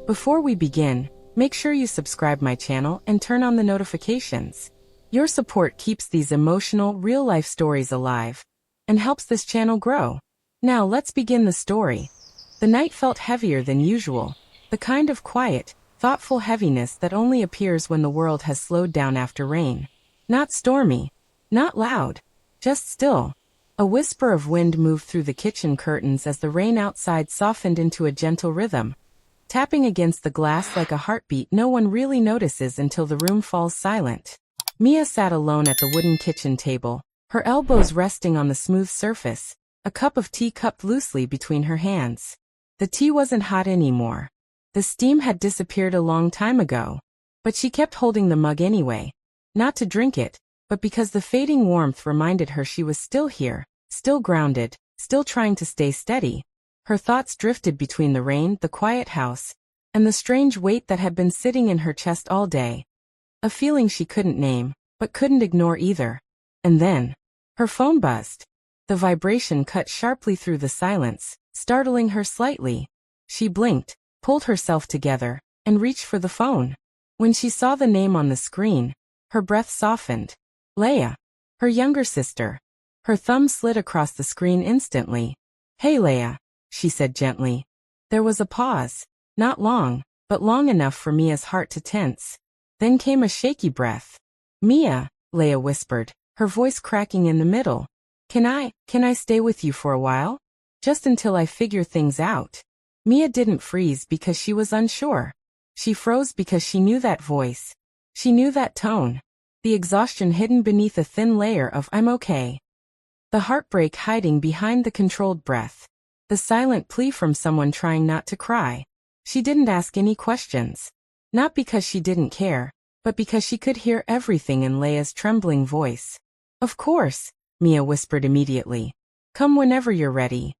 Before we begin, make sure you subscribe my channel and turn on the notifications. Your support keeps these emotional, real-life stories alive and helps this channel grow. Now let's begin the story. The night felt heavier than usual, the kind of quiet, thoughtful heaviness that only appears when the world has slowed down after rain. Not stormy, not loud, just still. A whisper of wind moved through the kitchen curtains as the rain outside softened into a gentle rhythm, tapping against the glass like a heartbeat no one really notices until the room falls silent. Mia sat alone at the wooden kitchen table, her elbows resting on the smooth surface, a cup of tea cupped loosely between her hands. The tea wasn't hot anymore. The steam had disappeared a long time ago, but she kept holding the mug anyway, not to drink it, but because the fading warmth reminded her she was still here, still grounded, still trying to stay steady. Her thoughts drifted between the rain, the quiet house, and the strange weight that had been sitting in her chest all day. A feeling she couldn't name, but couldn't ignore either. And then, her phone buzzed. The vibration cut sharply through the silence, startling her slightly. She blinked, pulled herself together, and reached for the phone. When she saw the name on the screen, her breath softened. Leia. Her younger sister. Her thumb slid across the screen instantly. "Hey Leia," she said gently. There was a pause, not long, but long enough for Mia's heart to tense. Then came a shaky breath. "Mia," Leia whispered, her voice cracking in the middle. Can I stay with you for a while? Just until I figure things out." Mia didn't freeze because she was unsure. She froze because she knew that voice. She knew that tone. The exhaustion hidden beneath a thin layer of "I'm okay." The heartbreak hiding behind the controlled breath. The silent plea from someone trying not to cry. She didn't ask any questions. Not because she didn't care, but because she could hear everything in Leia's trembling voice. "Of course," Mia whispered immediately. "Come whenever you're ready."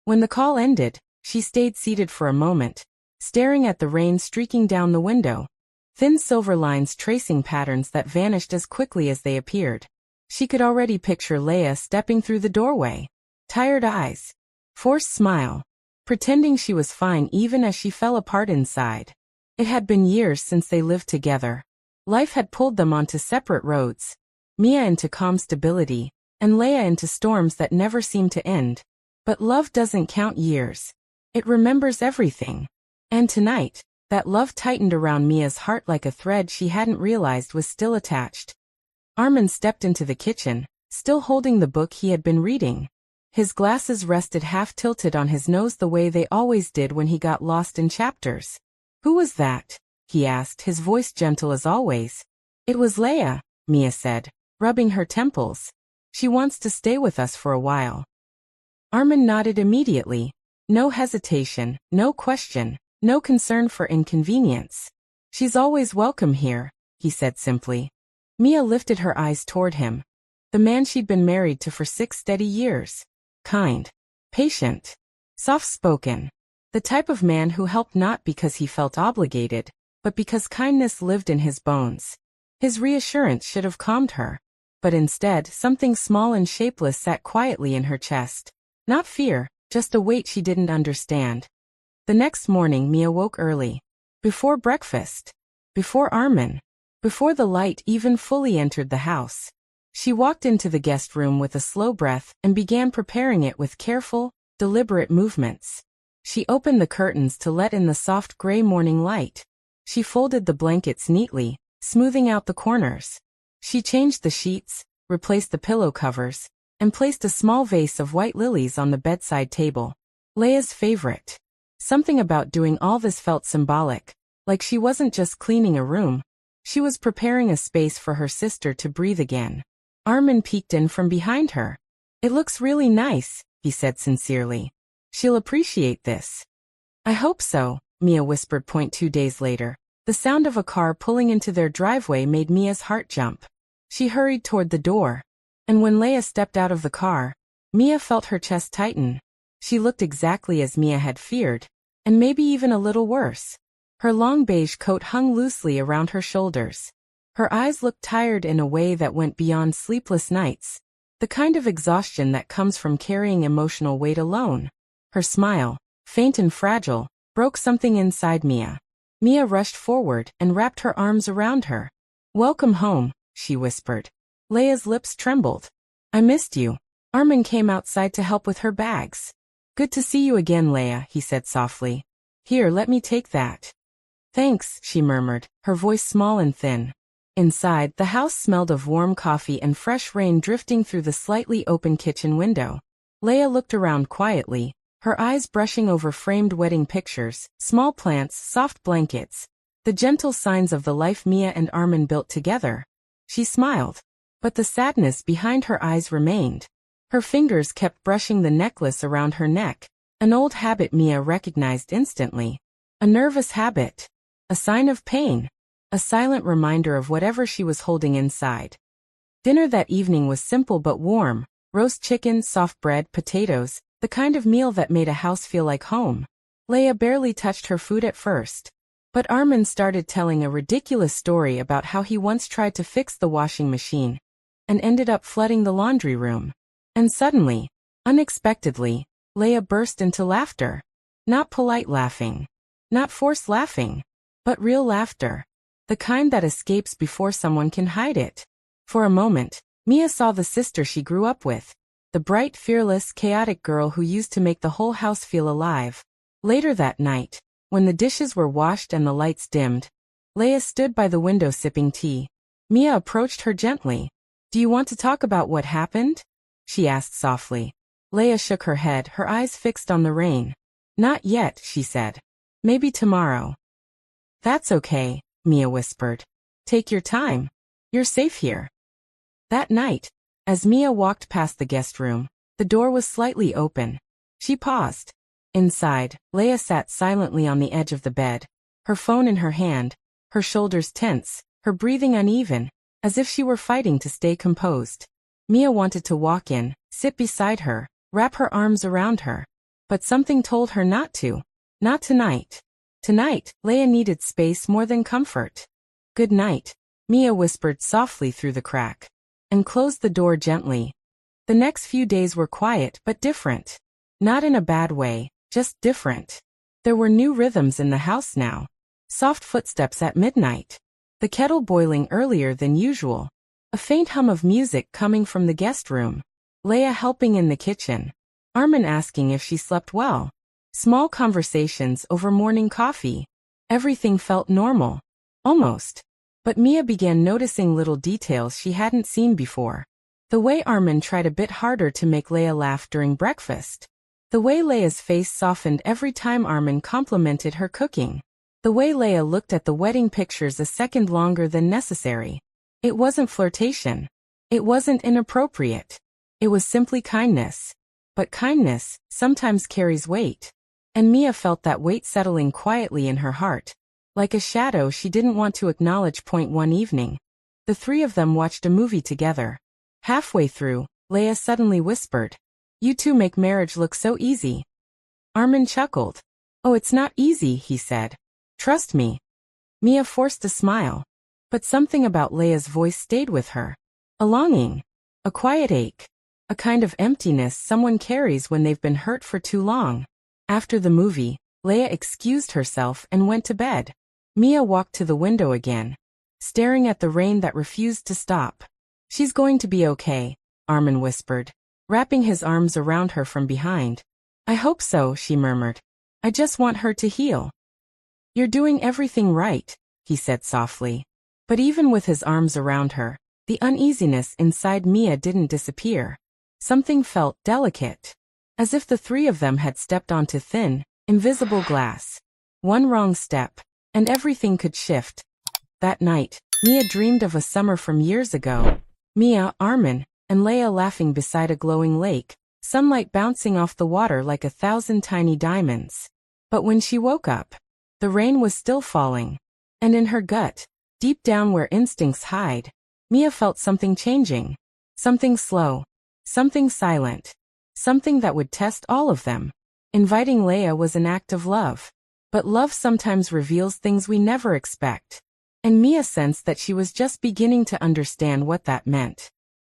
When the call ended, she stayed seated for a moment, staring at the rain streaking down the window. Thin silver lines tracing patterns that vanished as quickly as they appeared. She could already picture Leia stepping through the doorway. Tired eyes. Forced smile. Pretending she was fine even as she fell apart inside. It had been years since they lived together. Life had pulled them onto separate roads. Mia into calm stability, and Leia into storms that never seemed to end. But love doesn't count years. It remembers everything. And tonight, that love tightened around Mia's heart like a thread she hadn't realized was still attached. Armin stepped into the kitchen, still holding the book he had been reading. His glasses rested half-tilted on his nose the way they always did when he got lost in chapters. "Who was that?" he asked, his voice gentle as always. "It was Leia," Mia said, rubbing her temples. "She wants to stay with us for a while." Armin nodded immediately. No hesitation, no question, no concern for inconvenience. "She's always welcome here," he said simply. Mia lifted her eyes toward him. The man she'd been married to for 6 steady years. Kind. Patient. Soft-spoken. The type of man who helped not because he felt obligated, but because kindness lived in his bones. His reassurance should have calmed her. But instead, something small and shapeless sat quietly in her chest. Not fear, just a weight she didn't understand. The next morning Mia woke early. Before breakfast. Before Armin. Before the light even fully entered the house. She walked into the guest room with a slow breath and began preparing it with careful, deliberate movements. She opened the curtains to let in the soft gray morning light. She folded the blankets neatly, smoothing out the corners. She changed the sheets, replaced the pillow covers, and placed a small vase of white lilies on the bedside table. Leia's favorite. Something about doing all this felt symbolic, like she wasn't just cleaning a room. She was preparing a space for her sister to breathe again. Armin peeked in from behind her. "It looks really nice," he said sincerely. "She'll appreciate this." "I hope so," Mia whispered. 2 days later, the sound of a car pulling into their driveway made Mia's heart jump. She hurried toward the door. And when Leia stepped out of the car, Mia felt her chest tighten. She looked exactly as Mia had feared, and maybe even a little worse. Her long beige coat hung loosely around her shoulders. Her eyes looked tired in a way that went beyond sleepless nights, the kind of exhaustion that comes from carrying emotional weight alone. Her smile, faint and fragile, broke something inside Mia. Mia rushed forward and wrapped her arms around her. "Welcome home," she whispered. Leia's lips trembled. "I missed you." Armin came outside to help with her bags. "Good to see you again, Leia," he said softly. "Here, let me take that." "Thanks," she murmured, her voice small and thin. Inside, the house smelled of warm coffee and fresh rain drifting through the slightly open kitchen window. Leia looked around quietly, her eyes brushing over framed wedding pictures, small plants, soft blankets, the gentle signs of the life Mia and Armin built together. She smiled. But the sadness behind her eyes remained. Her fingers kept brushing the necklace around her neck, an old habit Mia recognized instantly. A nervous habit. A sign of pain. A silent reminder of whatever she was holding inside. Dinner that evening was simple but warm. Roast chicken, soft bread, potatoes, the kind of meal that made a house feel like home. Leia barely touched her food at first. But Armin started telling a ridiculous story about how he once tried to fix the washing machine and ended up flooding the laundry room. And suddenly, unexpectedly, Leia burst into laughter. Not polite laughing. Not forced laughing. But real laughter. The kind that escapes before someone can hide it. For a moment, Mia saw the sister she grew up with. The bright, fearless, chaotic girl who used to make the whole house feel alive. Later that night, when the dishes were washed and the lights dimmed, Leia stood by the window sipping tea. Mia approached her gently. "Do you want to talk about what happened?" she asked softly. Leia shook her head, her eyes fixed on the rain. "Not yet," she said. "Maybe tomorrow." "That's okay," Mia whispered. "Take your time. You're safe here." That night, as Mia walked past the guest room, the door was slightly open. She paused. Inside, Leia sat silently on the edge of the bed, her phone in her hand, her shoulders tense, her breathing uneven, as if she were fighting to stay composed. Mia wanted to walk in, sit beside her, wrap her arms around her. But something told her not to. Not tonight. Tonight, Leia needed space more than comfort. "Good night," Mia whispered softly through the crack, and closed the door gently. The next few days were quiet but different. Not in a bad way, just different. There were new rhythms in the house now. Soft footsteps at midnight. The kettle boiling earlier than usual. A faint hum of music coming from the guest room. Leia helping in the kitchen. Armin asking if she slept well. Small conversations over morning coffee. Everything felt normal. Almost. But Mia began noticing little details she hadn't seen before. The way Armin tried a bit harder to make Leia laugh during breakfast. The way Leia's face softened every time Armin complimented her cooking. The way Leia looked at the wedding pictures a second longer than necessary. It wasn't flirtation. It wasn't inappropriate. It was simply kindness. But kindness sometimes carries weight. And Mia felt that weight settling quietly in her heart. Like a shadow she didn't want to acknowledge. One evening, the three of them watched a movie together. Halfway through, Leia suddenly whispered, "You two make marriage look so easy." Armin chuckled. "Oh, it's not easy," he said. "Trust me." Mia forced a smile. But something about Leia's voice stayed with her. A longing. A quiet ache. A kind of emptiness someone carries when they've been hurt for too long. After the movie, Leia excused herself and went to bed. Mia walked to the window again, staring at the rain that refused to stop. "She's going to be okay," Armin whispered, wrapping his arms around her from behind. "I hope so," she murmured. "I just want her to heal." "You're doing everything right," he said softly. But even with his arms around her, the uneasiness inside Mia didn't disappear. Something felt delicate. As if the three of them had stepped onto thin, invisible glass. One wrong step, and everything could shift. That night, Mia dreamed of a summer from years ago. Mia, Armin, and Leia laughing beside a glowing lake, sunlight bouncing off the water like 1,000 tiny diamonds. But when she woke up, the rain was still falling. And in her gut, deep down where instincts hide, Mia felt something changing. Something slow. Something silent. Something that would test all of them. Inviting Leia was an act of love. But love sometimes reveals things we never expect. And Mia sensed that she was just beginning to understand what that meant.